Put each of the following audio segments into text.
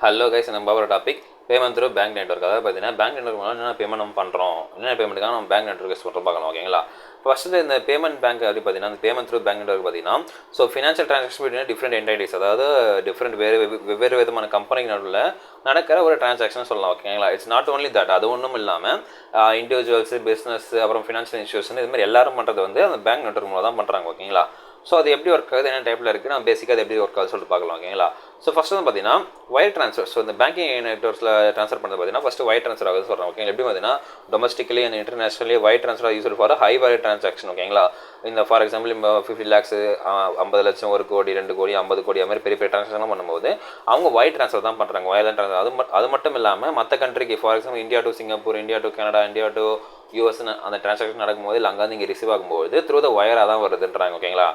Hello guys, நம்ம பார்க்குற topic payment through bank network. அதாவது பார்த்தீங்கன்னா பேங்க் நெட்வொர்க் மூலம் என்ன பேமெண்ட் நம்ம பண்ணுறோம், என்ன பேமெண்ட்டுக்காக நம்ம பேங்க் நெட்வொர்க் யூஸ் பண்ணுறோம் பார்க்கலாம். ஓகேங்களா? ஃபஸ்ட்டு இந்த பேமெண்ட் பேங்க் அப்படி பார்த்தீங்கன்னா அந்த பேமெண்ட் த்ரூ பேங்க் நெட்வொர்க் பார்த்தீங்கன்னா financial transaction between different entities, அதாவது டிஃப்ரெண்ட் வெவ்வேறு விதமான கம்பெனி நடுவில் நடக்கிற ஒரு ட்ரான்சாக்ஷன் சொல்லலாம். ஓகேங்களா? இட்ஸ் நாட் ஓன்லி தட், அது ஒன்றும் இல்லாமல் இண்டிவிஜுவல்ஸ், பிஸ்னஸ், அப்புறம் ஃபினான்ஷியல் இன்ஸ்டியூஷன், இது மாதிரி எல்லாரும் பண்ணுறது வந்து அந்த பேங்க் நெட்வொர்க் மூலம் தான் பண்ணுறாங்க. ஓகேங்களா? ஸோ அது எப்படி ஒர்க் ஆகுது, என்ன டைப்பில் இருக்குது, நம்ம பேசிக்காக அது எப்படி ஒர்க் ஆகுது சொல்லிட்டு பார்க்கலாம். ஓகேங்களா? ஸோ ஃபஸ்ட்டு வந்து பார்த்தீங்கன்னா வயர் ட்ரான்ஸ்ஃபர். ஸோ இந்த பேங்கிங் நெட்வொர்க்ஸில் ட்ரான்ஸ்ஃபர் பண்ணுறது பார்த்தீங்கன்னா ஃபஸ்ட்டு வயர் ட்ரான்ஸ்ஃபர் ஆகுது சொல்கிறோம். ஓகே, எப்படி பார்த்தீங்கன்னா domestically and internationally wire transfer use for high value transaction. ஓகேங்களா? இந்த ஃபார் எக்ஸாம்பிள் இப்போ 50 lakhs, 50 லட்சம், 1 கோடி, 2 கோடி, 50 கோடி, அது மாதிரி பெரிய பெரிய ட்ரான்சாக்ஷன்லாம் பண்ணும்போது அவங்க வயர் ட்ரான்ஸ்ஃபர் தான் பண்ணுறாங்க. வயர் ட்ரான்ஸ்ஃபர் அது மட்டும் இல்லாமல் மற்ற கண்ட்ரிக்கு, for example India to Singapore, India to Canada, India to யூஎஸ்ன்னு அந்த ட்ரான்சாக்ஷன் நடக்கும்போது இல்லை அங்கே வந்து இங்கே ரிசீவ் ஆகும்போது த்ரூ த வயராக தான் வருதுன்றாங்க. ஓகேங்களா?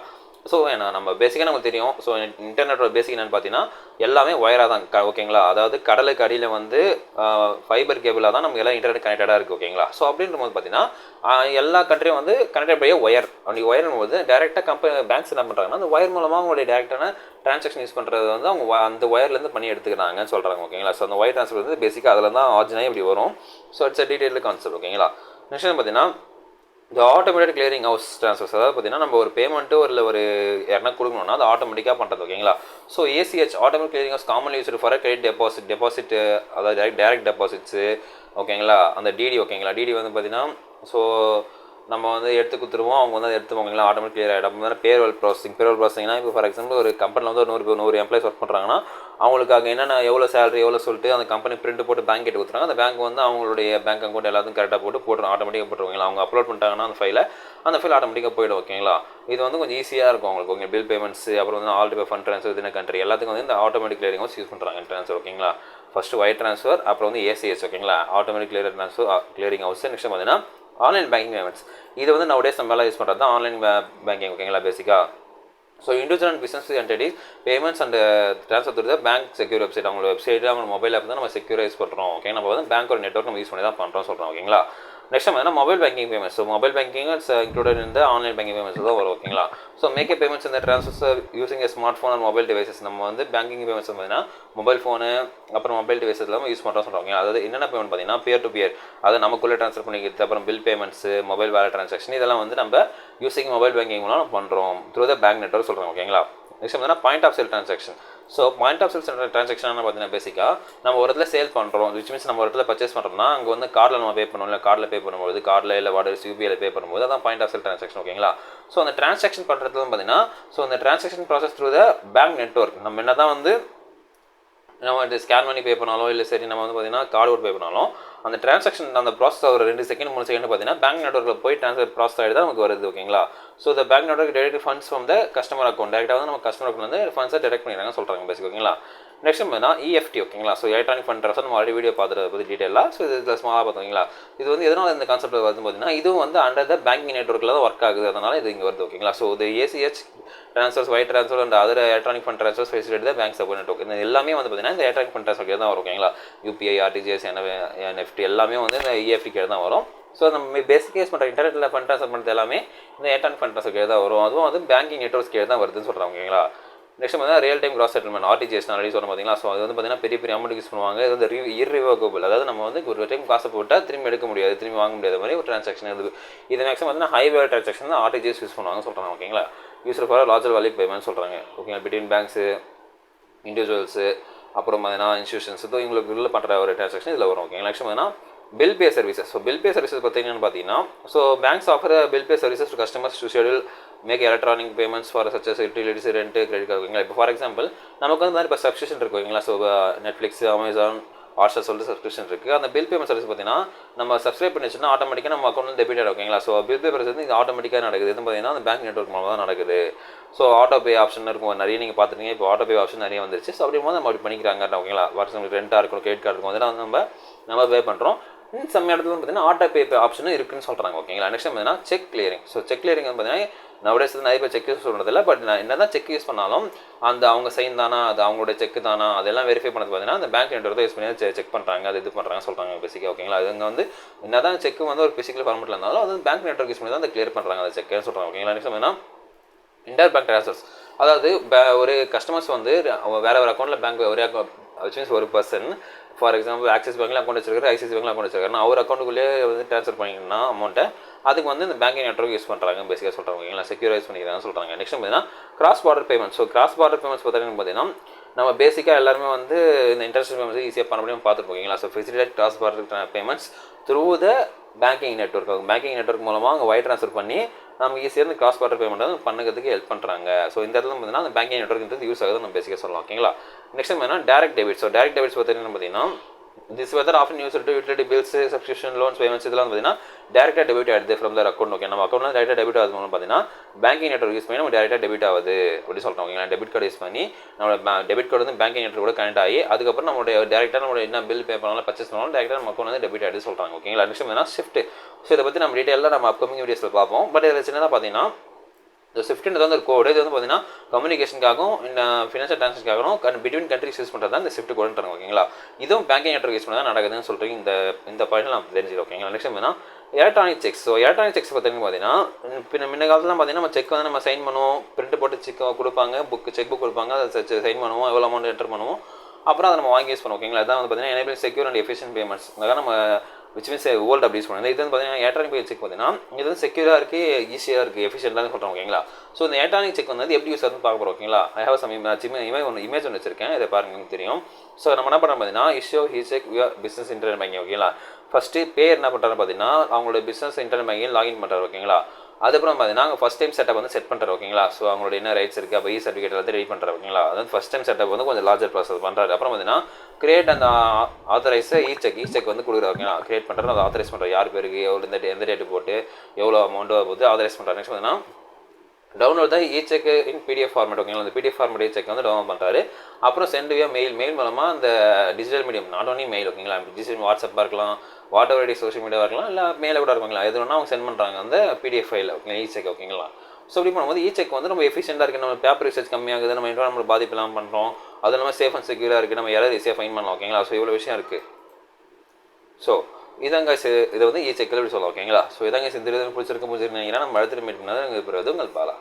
ஸோ நம்ம பேசிக்காக நமக்கு தெரியும். ஸோ இன்டர்நெட்டோட பேசிக் என்னென்னு பார்த்தீங்கன்னா எல்லாமே ஒயராக தான். ஓகேங்களா? அதாவது கடலுக்கு அடியில் வந்து ஃபைபர் கேபிளாக தான் நமக்கு எல்லாம் இன்டர்நெட் கனெக்டடாக இருக்குது. ஓகேங்களா? ஸோ அப்படின்ற போது பார்த்தீங்கன்னா எல்லா கண்ட்ரியும் வந்து கனெக்டட் பை ஒயர். அப்படி ஒயர்னும் போது டேரெக்டாக பேங்க்ஸ் என்ன பண்ணுறாங்கன்னா அந்த ஒயர் மூலமாக அவங்களுடைய டேரெக்டான ட்ரான்சாக்ஷன் யூஸ் பண்ணுறது வந்து அவங்க அந்த ஒயர்லேருந்து பண்ணி எடுத்துக்கிறாங்கன்னு சொல்கிறாங்க. ஓகேங்களா? ஸோ அந்த ஒயர் ட்ரான்ஸ்ஃபர் வந்து பேசிக்காக அதில் தான் ஆரிஜினாக இப்படி வரும். So it's a detail concept. ஓகேங்களா? நெக்ஸ்ட் பார்த்தீங்கன்னா இந்த ஆட்டோமேட்டிக் கிளியரிங் ஹவுஸ் ட்ரான்ஸ்ஃபர்ஸ், அதாவது பார்த்தீங்கன்னா நம்ம ஒரு பேமெண்ட்டு ஒரு யாருன்னா கொடுக்கணும்னா அது ஆட்டோமேட்டிக்காக பண்ணுறது. ஓகேங்களா? So ACh automatic clearing house commonly used for credit deposit, அதாவது டைரக்ட் டெபாசிட்ஸு. ஓகேங்களா? அந்த டிடி. ஓகேங்களா? டிடி வந்து பார்த்தீங்கன்னா ஸோ நம்ம வந்து எடுத்து கொடுத்துருவோம், அவங்க வந்து அதை எடுத்துவாங்களா ஆட்டோமேட்டிக் கிளியர் ஆகிடும். அப்போ பேரோல் ப்ராசஸிங்னா இப்போ ஃபார் எக்ஸாம்பிள் ஒரு கம்பெனியில் வந்து ஒரு 100 எம்ப்ளாய்ஸ் ஒர்க் பண்ணுறாங்கன்னா அவங்களுக்கு அங்கே என்னென்ன எவ்வளோ சேலரி எவ்வளோ சொல்லிட்டு அந்த கம்பெனி பிரிண்ட் போட்டு பேங்க் கிட்ட கொடுத்துறாங்க. அந்த பேங்க் வந்து அவங்களுடைய பேங்க் அக்கௌண்ட் எல்லாத்தையும் கரெக்டாக போட்டுரும், ஆட்டோமேட்டிக்காக போட்டுருவாங்களா. அவங்க அப்லோட் பண்ணிட்டாங்கன்னா அந்த ஃபைல் ஆட்டோமேட்டிக்காக போய்டும். ஓகேங்களா? இது வந்து கொஞ்சம் ஈஸியாக இருக்கும் அவங்களுக்கு. ஓகே, பில் பேமெண்ட்ஸ், அப்புறம் வந்து all fund transfer within country எல்லாத்துக்கும் வந்து இந்த ஆட்டோமேட்டிக் கிளியரிங் ஹவுஸ் யூஸ் பண்ணுறாங்க ட்ரான்ஸ்ஃபர். ஓகேங்களா? ஃபஸ்ட்டு ஒயர் ட்ரான்ஸ்ஃபர், அப்புறம் வந்து ஏசிஎஸ். ஓகேங்களா? Automatic clearing house. நெக்ஸ்ட் பார்த்தீங்கன்னா ஆன்லைன் பேங்கிங் பேமெண்ட்ஸ். இது வந்து நowadays நம்ம எல்லாம் யூஸ் பண்ணுறது தான் ஆன்லைன் பேங்கிங். ஓகேங்களா? பேசிக்காக so individual and business entities payments and transfer through the bank secure website. அவங்களோட வெப்சைட், அவங்க மொபைல் ஆப் தான் நம்ம செக்யூராக யூஸ் பண்ணுறோம். ஓகே, நம்ம வந்து பேங்க்கோட நெட்வொர்க் நம்ம யூஸ் பண்ணி தான் பண்ணுறோம் சொல்கிறோம். ஓகேங்களா? நெக்ஸ்ட் பார்த்தீங்கன்னா mobile banking payments. So mobile banking it's included இந்த ஆன்லைன் பேங்கிங் பேமெண்ட்ஸ் தான் வரும். ஓகேங்களா? ஸோ மேக் பேமெண்ட்ஸ் இந்த transfer using smart phone and mobile devices. நம்ம வந்து பேங்கிங் பேமெண்ட்ஸ் பார்த்தீங்கன்னா மொபைல் ஃபோனு அப்புறம் மொபைல் டிவைசஸ் எல்லாமே யூஸ் பண்ணுறோம் சொல்கிறாங்க. அதாவது என்னென்ன பேமெண்ட் பார்த்தீங்கன்னா பியர் டு பியர், அதை நமக்குள்ளே ட்ரான்ஸ்ஃபர் பண்ணிக்கிறது, அப்புறம் bill payments, mobile wallet transaction, இதெல்லாம் வந்து நம்ம யூசிங் மொபைல் பேங்கிங் மூலம் நம்ம பண்ணுறோம் த்ரூ த பேங்க் நெட்வொர்க் சொல்கிறாங்க. ஓகேங்களா? நெக்ஸ்ட் பார்த்தீங்கன்னா point of sale transaction. So point of sale transaction பார்த்தீங்கன்னா பேசிக்காக நம்ம ஒரு இடத்துல சேல் பண்ணுறோம், விச் மீன்ஸ் நம்ம ஒரு இடத்துல பர்ச்சேஸ் பண்ணுறோம்னா அங்கே வந்து கார்டில் நம்ம பே பண்ணுவோம், இல்லை கார்டில் பே பண்ணும்போது, கார்டில் இல்லை வாடகை யூபிஐயில் பே பண்ணும்போது அதான் பாயிண்ட் ஆஃப் சேல் ட்ரான்சாக்ஷன். ஓகேங்களா? ஸோ அந்த ட்ரான்சாக்ஷன் பண்ணுறது பார்த்தீங்கன்னா அந்த transaction process through the bank network. நம்ம என்ன தான் வந்து நம்ம ஸ்கேன் பண்ணி பே பண்ணாலும் இல்லை சரி நம்ம வந்து பார்த்தீங்கன்னா கார்டு ஓட் பே பண்ணாலும் அந்த ட்ரான்சாக்ஷன் அந்த ப்ராசஸ் ஒரு 2 செகண்ட் 3 செகண்ட் பார்த்தீங்கன்னா பேங்க் நெட்வொர்க்கில் போய் ட்ரான்ஸ்ஃபர் ப்ராசஸ் ஆகிட்டு தான் நமக்கு வருது. ஓகேங்களா? So the bank network direct funds from the customer account. டேரெக்டாக வந்து நம்ம கஸ்டமர் அக்கௌண்ட் வந்து ஃபண்ட்ஸை டேரக்ட் பண்ணிடுறாங்க சொல்கிறாங்க பேசிக். ஓகேங்களா? நெக்ஸ்ட் பார்த்தீங்கன்னா இஎஃப்டி. ஓகேங்களா? ஸோ எலக்ட்ரானிக் ஃபண்ட் ட்ரான்ஸ்ஃபர் நம்ம ஆல்ரெடி வீடியோ பார்த்துட்டு பற்றி டீட்டெயிலாக. ஸோ இது ஸ்மாலாக பார்த்தீங்களா? இது வந்து எதனால் இந்த கான்செப்ட் வருது பார்த்தீங்கன்னா இதுவும் வந்து அண்டர் த பேங்கிங் நெட்வொர்க்கில் தான் ஒர்க் ஆகுது, அதனால் இது இங்கே வருது. ஓகேங்களா? ஸோ இது ACh transfers, wire transfer and other electronic fund transfers facility the bank support network. இது எல்லாமே வந்து பார்த்தீங்கன்னா இந்த எலக்ட்ரானிக் ஃபண்ட் ட்ரான்ஸ்ஃபர் தான் வரும். ஓகேங்களா? யூபிஐ, ஆர்டிஜிஎஸ், என்எஃப்டி எல்லாமே வந்து இந்த இஎஃப்டி கீழே தான் வரும். ஸோ நம்ம பேசிக் யூஸ் பண்ணுற இன்டர்நெட்டில் ஃபண்ட் ட்ரான்ஸ்ஃபர் பண்ணுறது எல்லாமே இந்த எலக்ட்ரானிக் ஃபண்ட் ட்ரான்ஸ்ஃபர் கீழே தான் வரும். அதுவும் வந்து பேங்கிங் நெட்வொர்க்ஸ் கீழே தான் வருதுன்னு சொல்கிறாங்க. ஓகேங்களா? நெக்ஸ்ட் பார்த்தீங்கன்னா real time cross settlement, RTGS already சொன்ன பார்த்தீங்களா? ஸோ அது வந்து பார்த்தீங்கன்னா பெரிய பெரிய அமௌண்ட் யூஸ் பண்ணுவாங்க. இது வந்து இர்ரிவர்கபிள், அதாவது நம்ம வந்து ஒரு டைம் காசை போட்டால் திரும்பி எடுக்க முடியாது, திரும்பி வாங்க முடியாத மாதிரி ஒரு ட்ரான்சாக்ஷன் இருக்குது. இது மேக்ஸிமம் பார்த்தீங்கன்னா ஹை வேல்யூ ட்ரான்சாக்ஷன் தான் ஆர்டிஜிஎஸ் யூஸ் பண்ணுவாங்க சொல்கிறாங்க. ஓகேங்களா? Use for larger value payment சொல்கிறாங்க. ஓகேங்களா? பிட்வீன் பேங்க்ஸு, இண்டிவிஜுவல்ஸு, அப்புறம் பார்த்தீங்கன்னா இன்ஸ்டியூஷன்ஸ், இவங்களுக்கு உள்ள பண்ணுற ஒரு ட்ரான்சாக்ஷன் இதில் வரும். ஓகேங்களா? நெக்ஸ்ட் பார்த்தீங்கன்னா bill pay services. So bill pay services பார்த்தீங்கன்னா so banks offer bill pay services to customers to schedule make electronic payments for such as utilities, rent, credit card. ஓகேங்களா? இப்போ ஃபார் எக்ஸாம்பிள் நமக்கு வந்து இப்போ சப்ஸ்கிரிப்ஷன் இருக்குது. ஓகேங்களா? ஸோ நெட்ஃப்ளிக்ஸ், அமேசான், ஹாட்ஸ்டார் சொல்லிட்டு subscription இருக்குது. அந்த பில் பேமெண்ட் சர்வீஸ் பார்த்தீங்கன்னா நம்ம சப்ஸ்கிரைப் பண்ணி வச்சுன்னா ஆட்டோமேட்டிக்காக நம்ம அக்கௌண்ட் வந்து டெபிட் ஆகிடும். ஓகேங்களா? ஸோ பில் பே சர்வீஸ் வந்து இது ஆட்டோமேட்டிக்காக நடக்குது. இது பார்த்தீங்கன்னா அந்த பேங்க் நெட்வொர்க் மூலமாக தான் நடக்குது. ஸோ ஆட்டோ பே ஆப்ஷன் இருக்கும் நிறைய, நீங்கள் பார்த்துருக்கீங்க. இப்போ ஆட்டோ பே ஆப்ஷன் நிறைய வந்துருச்சு. ஸோ அப்படிங்கும்போது நம்ம அப்படி பண்ணிக்கிறாங்க. ஓகேங்களா? ஃபார் எக்ஸாம்பிள் ரெண்டாக இருக்கணும், கிரெடிட் கார்டு இருக்கும், அதெல்லாம் நம்ம பே பண்ணுறோம். some இடத்துல பார்த்தீங்கன்னா ஆட்டோ பே ஆப்ஷனும் இருக்குன்னு சொல்கிறாங்க. ஓகேங்களா? நெக்ஸ்ட் பார்த்தீங்கன்னா check clearing. So check clearing வந்து பார்த்தீங்கன்னா நவடேஸ் நிறைய பேர் செக் யூஸ் பண்ணுறதில்ல. பட் நான் என்ன தான் செக் யூஸ் பண்ணாலும் அந்த அவங்க சைன் தானா, அது அவங்களோட செக் தானா, அதெல்லாம் வெரிஃபை பண்ணது பார்த்தீங்கன்னா அந்த பேங்க் நெட்வொர்க் யூஸ் பண்ணி செக் பண்ணுறாங்க, அது இது பண்ணுறாங்க சொல்கிறாங்க பேசிக்காக. ஓகேங்களா? அது வந்து என்ன தான் செக் வந்து ஒரு ஃபிசிக்கல் ஃபார்மெட்டில் இருந்தாலும் அது பேங்க் நெட்வொர்க் யூஸ் பண்ணி தான் அதை கிளியர் பண்ணுறாங்க, அதை செக்னு சொல்கிறாங்க. ஓகேங்களா? நெக்ஸ்ட் பார்த்தீங்கன்னா இன்டர் பேங்க் ட்ரான்ஸ்ஃபர்ஸ். அதாவது ஒரு கஸ்டமர்ஸ் வந்து வேறு ஒரு அக்கௌண்ட்டில் பேங்க் ஒரே which means ஒரு பர்சன் ஃபார் எக்ஸாம்பிள் ஆக்சிஸ் பேங்க்ல அக்கௌண்ட் வச்சிருக்காரு, ஐசிஐசி பேங்க்ல அக்கௌண்ட் வச்சிருக்காருன்னா அவர் அக்கௌண்ட்டுக்குள்ளேயே வந்து ட்ரான்ஸ்ஃபர் பண்ணிங்கன்னா அமௌண்ட்டை அதுக்கு வந்து இந்த பேங்கிங் நெட்வொர்க் யூஸ் பண்ணுறாங்க பேசிக்காக சொல்கிறாங்க. ஓகேங்களா, செக்யூரைஸ் பண்ணிக்கிறாங்கன்னு சொல்கிறாங்க. நெக்ஸ்ட் பார்த்தீங்கன்னா cross border payment. So cross border payments பார்த்தீங்கன்னா நம்ம பேசிக்காக எல்லாருமே வந்து இந்த இன்டர்நேஷனல் பேமெண்ட்ஸ் ஈஸியாக பண்ண முடியும் பார்த்துட்டு போவீங்களா. So facilitate cross border payments through the banking network. Banking network மூலமாக அவங்க ஒயர் ட்ரான்ஸ்ஃபர் பண்ணி நமக்கு ஈஸியாக இருந்து கிராஸ் பார்டர் பேமெண்ட் வந்து பண்ணுறதுக்கு ஹெல்ப் பண்ணுறாங்க. ஸோ இந்த இடத்துல பார்த்தீங்கன்னா அந்த பேங்கிங் நெட்வொர்க் யூஸ் ஆகுது நம்ம பேசிக்காக சொல்லலாம். ஓகேங்களா, நெக்ஸ்ட் பார்த்தீங்கன்னா direct debit. So direct debits பார்த்தீங்கன்னா this whether often used to utility bills, subscription, loans, payments இதெல்லாம் பார்த்தீங்கன்னா டேரெக்டாக டெபிட் ஆகிடுது ஃப்ரம் தர் அக்கௌண்ட். ஓகே, நம்ம அக்கௌண்ட்ல டேரெக்டாக டெபிட் ஆகுது மூலம் பார்த்தீங்கன்னா பேங்கிங் நெட்வொர்க் யூஸ் பண்ணி நம்ம டேரெக்டாக டெபிட் ஆகுது அப்படி சொல்கிறோம். ஓகேங்களா, டெபிட் கார்டு யூஸ் பண்ணி நம்ம டெபிட் கார்டு வந்து பேங்கிங் நெட்வொர்க் கூட கனெக்ட் ஆகி அதுக்கப்புறம் நம்மளுடைய டேரெக்டாக நம்மளோட என்ன பில் பே பண்ணாலும் பர்ச்சேஸ் பண்ணாலும் டேரெக்டாக நம்ம அக்கௌண்ட் வந்து டெபிட் ஆகிடுது சொல்கிறாங்க. ஓகேங்களா, நெக்ஸ்ட் பார்த்தீங்கன்னா ஷிஃப்ட். ஸோ இதை பற்றி நம்ம டீட்டெயிலாக நம்ம அப்கமிங் வீடியோஸில் பார்ப்போம். பட் இதில் சின்னதாக பார்த்தீங்கன்னா இந்த ஸ்விஃப்ட்ன்றது வந்து ஒரு கோடு. இது வந்து பார்த்தீங்கன்னா கம்யூனிகேஷனுக்காகவும் இந்த ஃபினான்ஷியல் ட்ரான்சாக்ஷனுக்காகவும் பிட்வீன் கண்ட்ரிஸ் யூஸ் பண்ணுறது தான் இந்த ஸ்விஃப்ட் கோடுன்றாங்க. ஓகேங்களா, இதுவும் பேங்கிங் நெட்வொர்க் யூஸ் பண்ணி தான் நடக்குதுன்னு சொல்கிறீங்க. இந்த பாயிண்ட் நம்ம தெரிஞ்சுக்கலாம். ஓகேங்களா, நெக்ஸ்ட் பார்த்தீங்கன்னா electronic sex. So electronic sex பார்த்தீங்கன்னா முன்ன காலத்தில் பார்த்தீங்கன்னா நம்ம செக் வந்து நம்ம சைன் பண்ணுவோம், பிரிண்ட் போட்டு செக் கொடுப்பாங்க, செக் புக் கொடுப்பாங்க, அதை சைன் பண்ணுவோம், எவ்வளோ அமௌண்ட் என்டர் பண்ணுவோம், அப்புறம் அதை நம்ம வாங்கி யூஸ் பண்ணுவோம். ஓகேங்களா, அதான் வந்து பார்த்தீங்கன்னா enable secure and efficient payments. அதான் நம்ம விச் மீன்ஸ் ஓல்டு அப்படி யூஸ் பண்ணுவோம். இது வந்து பார்த்தீங்கன்னா எலக்ட்ரானிக் பேமெண்ட் செக் பார்த்தீங்கன்னா இது வந்து செக்யூராக இருக்குது, ஈஸியாக இருக்குது, எஃபிஷியன்ட்டாக சொல்கிறோம். ஓகேங்களா, ஸோ இந்த எலக்ட்ரானிக் செக் வந்து எப்படி யூஸ் ஆகுதுன்னு பார்க்க போகிறோம். ஓகேங்களா, ஐ ஹேவ் சம் இமேஜ் ஒன்று வச்சிருக்கேன், இதை பாருங்க தெரியும். ஸோ நம்ம என்ன பண்ணுறோம் பார்த்தீங்கன்னா issue he check business internet banking. ஓகேங்களா, ஃபஸ்ட்டு பேர் என்ன பண்ணுறாரு பார்த்தீங்கன்னா அவங்களோட பிஸ்னஸ் இன்டர்நெட் பேங்கிங் லாகின் பண்ணுறாரு. ஓகேங்களா, அதுக்கப்புறம் பார்த்தீங்கன்னா அவங்க ஃபஸ்ட் டைம் செட்டப் வந்து செட் பண்ணுறாரு. ஓகேங்களா, ஸோ அவங்களோட என்ன ரைட்ஸ் இருக்குது அப்போ சர்டிஃபிகேட் எல்லாத்தையும் ரெடி பண்ணுறாரு. ஓகேங்களா, அதாவது ஃபஸ்ட் டைம் செட்டப் வந்து கொஞ்சம் லார்ஜர் ப்ராசஸ் பண்ணுறாரு. அப்புறம் பார்த்தீங்கன்னா கிரியேட் அந்த ஆத்தரைஸ் இ செக் வந்து கொடுக்குறாரு. ஓகேங்களா, கிரியேட் பண்ணுறது அதை ஆத்தரைஸ் பண்ணுறாரு, யார் பேருக்கு எவ்வளோ எந்த டேட்டு போட்டு எவ்வளோ அமௌண்ட்டு போட்டு ஆத்தரைஸ் பண்ணுறாரு. நெக்ஸ்ட் பார்த்தீங்கன்னா டவுன்லோட் தான் இ-செக் இன் பிடிஎஃப் ஃபார்மேட். ஓகேங்களா, அந்த பிடிஎஃப் ஃபார்மேட் இ-செக் வந்து டவுன்லோட் பண்ணுறாரு. அப்புறம் சென்ட் வியா மெயில் மூலமாக அந்த digital medium not only mail. ஓகேங்களா, டிஜிட்டல் வாட்ஸ்அப்பாக இருக்கலாம், வாட் எவர் சோஷியல் மீடியாவாக இருக்கலாம், இல்லை மேலே கூட இருப்பாங்களா, எது வேணா அவங்க சென்ட் பண்ணுறாங்க அந்த பிடிஎஃப் ஃபைல். ஓகேங்களா, இ-செக். ஓகேங்களா, ஸோ இப்படி பண்ணும்போது இ-செக் வந்து நம்ம எஃபிஷியண்டாக இருக்குது, நம்ம பேப்பர் ரிசர்ச் கம்மியாகுது, நம்ம என்வரான்மெண்ட் பாதிப்பு இல்லாமல் பண்ணுறோம், அது இல்லாமல் சேஃப் அண்ட் செக்யூராக இருக்குது, நம்ம யாராவது ஈஸியாக ஃபைன் பண்ணலாம். ஓகேங்களா, ஸோ இவ்வளோ விஷயம் இருக்குது. ஸோ இதாங்க இதை வந்து இ-செக்கில் இப்படி சொல்லலாம். ஓகேங்களா, ஸோ இதாங்க இந்த பிடிச்சிருக்க நினைக்கிறேன். நம்ம அடுத்த மீட் பண்ணால் உங்கள் பாலா.